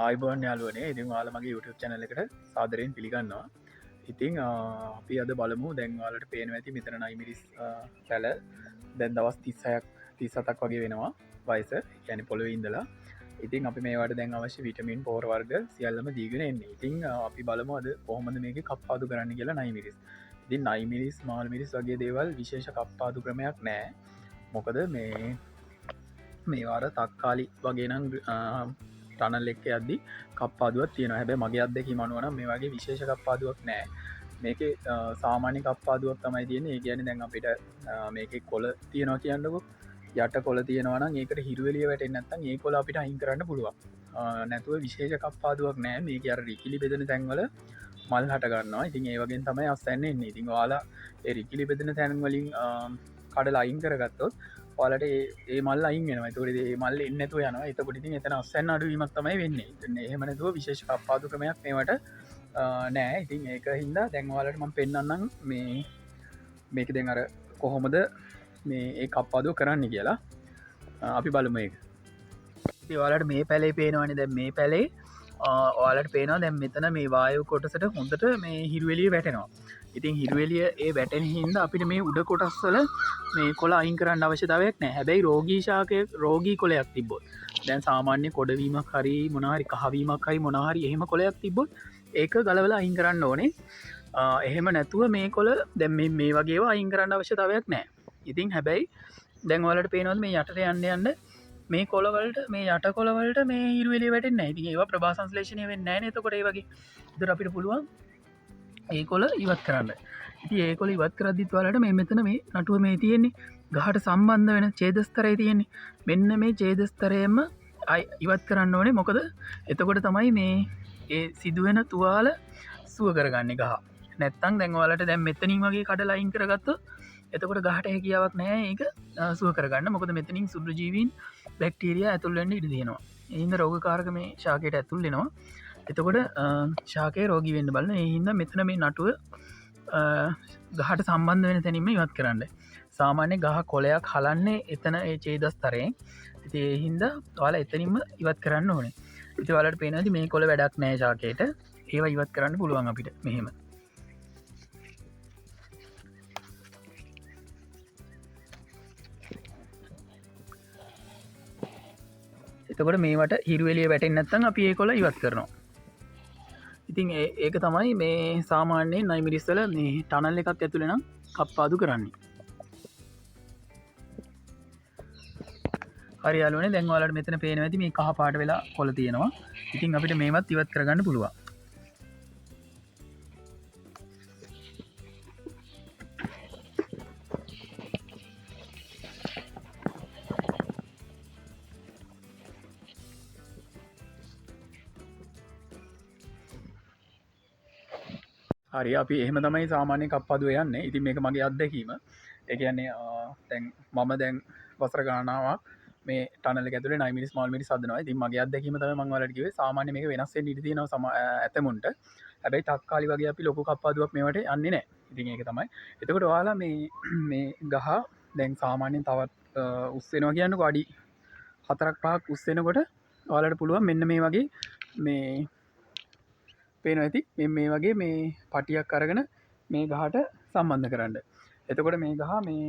ආයිබෝන් යාලුවනේ. ඉතින් ඔයාලා මගේ YouTube channel එකට සාදරයෙන් පිළිගන්නවා. ඉතින් අපි අද බලමු දැන් ඔයාලට පේනවා ඇති මෙතන නයිමිරිස් පැල දැන් දවස් 36ක් 37ක් වගේ වෙනවා වයස. කියන්නේ පොළවේ ඉඳලා. ඉතින් අපි මේවට දැන් අවශ්‍ය විටමින් පෝර වර්ග සියල්ලම දීගෙන එන්නේ. ඉතින් අපි බලමු අද කොහොමද මේකේ කප්පාදු කරන්න කියලා නයිමිරිස්. ඉතින් නයිමිරිස් මාල් මිරිස් වගේ දේවල් විශේෂ කප්පාදු ක්‍රමයක් නැහැ. මොකද මේ වාර තක්කාලි වගේ නම් ටනල් එක්ක යද්දි කප්පාදුවක් තියෙන හැබැ මගේ අත්දැකි මනුවන මේ වගේ විශේෂ කප්පාදුවක් නෑ මේක සාමාන්‍ය කප්පාදුවක් තමයි තියෙන ඒ කියන දැන් අපිට මේක කොල තියෙනවා කියන්නකු යට කොල තියෙනවන ඒකට හිරුවලිය වැට නැත්තන් ඒ කොල අපිට අහින් කරන්න පුළුවන් නැතුව විශේෂ කප්පාදුවක් නෑ මේක අර රිකිලි බෙදෙන තැන්වල මල් හට ගන්නවා ඉතින් ඒවගෙන් තමයි අස්සන්නේ ඉතින් වාලා රිකිලි බෙදෙන තැන්වලින් කඩ ලයින් කරගත්තොත් ඔලට ඒ මල් අයින් වෙනවා තුරේ මල් එන්නතු යන එතකොට ඉතින් එතන අස්සන්න අඩුවීමක් තමයි වෙන්නේ එහෙමනතුව විශේෂ කප්පාදු ක්‍රමයක් මේවට නෑ ඉතින් ඒක හින්දා දැන්වාලට මම පෙන්න්නම් මේක දෙන් අර කොහොමද මේ ඒ කප්පාදු කරන්න කියලා අපි බලම එක ඔයාලට මේ පැලේ පේනවනි දැ මේ පැලේ ඔයාලට පේනවා දැම් මෙතන මේ වායු කොටසට හොඳට මේ හිරුවලිය වැටෙනවා ඉතින් හිරුවලිය ඒ වැටෙන හින්ද අපිට මේ උඩ කොටස්වල මේ කොල අයින් කරන්න අවශ්‍යතාවයක් නෑ හැබැයි රෝගීශාකය රෝගී කොලයක් තිබොත් දැන් සාමාන්‍ය කොඩවීමක් හරි මොනහරි කහවීමක් හරි මොනහරි එහෙම කොලයක් තිබොත් ඒක ගලවල අයින් කරන්න ඕනේ එහෙම නැතුව මේ කොල දැම් මේ වගේ අයින් කරන්න අවශ්‍යතාවයක් නෑ ඉතින් හැබැයි දැන්වලට පේනොත් මේ යටට යන්න මේ කොළවලට මේ යට කොළවලට මේ හිරුවලි වැට නැති ඒවා ප්‍රභාසංස්ලේෂණය වෙන්න නෑ එතකොට ඒ වගේ දර අපිට පුළුවන් ඒ කොල ඉවත් කරන්න ඉති ඒකොල ඉවත් කරදිත් වලට මේ මෙතන මේ නටුව මේ තියෙන්නේ ගහට සම්බන්ධ වෙන චේදස්තරය තියෙන්නේ මෙන්න මේ චේදස්තරයම ඉවත් කරන්න ඕනේ මොකද එතකොට තමයි මේ ඒ සිදුවෙන තුවාල සුව කරගන්න ගහ නැත්තං දැන්වලට දැම් මෙතනින් වගේ කඩ ලයින් කරගත්ත එතකොට ගහට හැකියාවක් නෑ ඒක සුව කරගන්න මොකද මෙතනින් සුද්‍රජීවීන් බැක්ටීරිය ඇතුල්ලෙන්ට ඉඩ තියෙනවා එහින්ද රෝගකාරක මේ ශාකයට ඇතුල්ලෙනවා එතකොට ශාකය රෝගී වෙන්න බලන්න එහින්ද මෙතන මේ නටුව ගහට සම්බන්ධ වෙන තැනීම ඉවත් කරන්න සාමාන්‍ය ගහ කොලයක් හලන්නේ එතන ඒ චේදස්තරයෙන් ඉති එහින්ද ඔයාලා එතනින්ම ඉවත් කරන්න ඕනේ ඉති වලට පේනති මේ කොළ වැඩක් නෑ ශාකයට ඒවා ඉවත් කරන්න පුළුවන් අපිට මෙහෙම එතකොට මේවට හිරුවලිය වැටෙන් නැත්තන් අපි ඒ කොළ ඉවත් කරනවා ඉතින් ඒක තමයි මේ සාමාන්‍යයෙන් නයිමිරිස්සල මේ ටනල් එකක් ඇතුළෙනම් කප්පාදු කරන්නේ හරියාලුවනේ දැන්වාලට මෙතන පේන ඇති මේ කහ පාට වෙලා කොළ තියෙනවා ඉතින් අපිට මේවත් ඉවත් කරගන්න පුළුවන් හරි අපි එහෙම තමයි සාමාන්‍ය කප්පාදුව යන්න ඉතින් මේක මගේ අත්දැකීම ඒ කියන්නේ දැන් මම දැන් වසර ගානාවක් මේ ටනල් ඇතුලේ නයිමිරිස් මාල් මිරිස් හදනවා ඉතින් මගේ අත්දැකීම තමයි මම ඔයාලට කිව්වේ සාමාන්‍ය මේක වෙනස් වෙන්න ඉඩ තියෙනවා ඇතමුන්ට හැබැයි තක්කාලි වගේ අපි ලොකු කප්පාදුවක් මේවට යන්නේ නැහැ ඉතින් ඒක තමයි එතකොට ඔයාලා මේ ගහ දැන් සාමාන්‍යයෙන් තවත් උස් වෙනවා කියන්නකෝ අඩි 4ක් 5ක් උස් වෙනකොට ඔයාලට පුළුවන් මෙන්න මේ වගේ මේ පේන ඇති මේ වගේ මේ පටියක් අරගෙන මේ ගහට සම්බන්ධ කරන්න එතකොට මේ ගහ මේ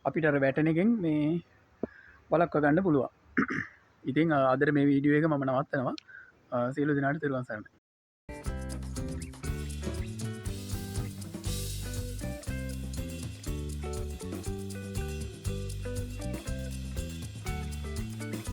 අපිට වැටනගෙන් මේ බලක්ව ගන්න පුළුවන් ඉතින් අදර මේ වීඩියෝ එක මම නවත්තනවා සියලු දෙනාට තෙරුවන් සරණයි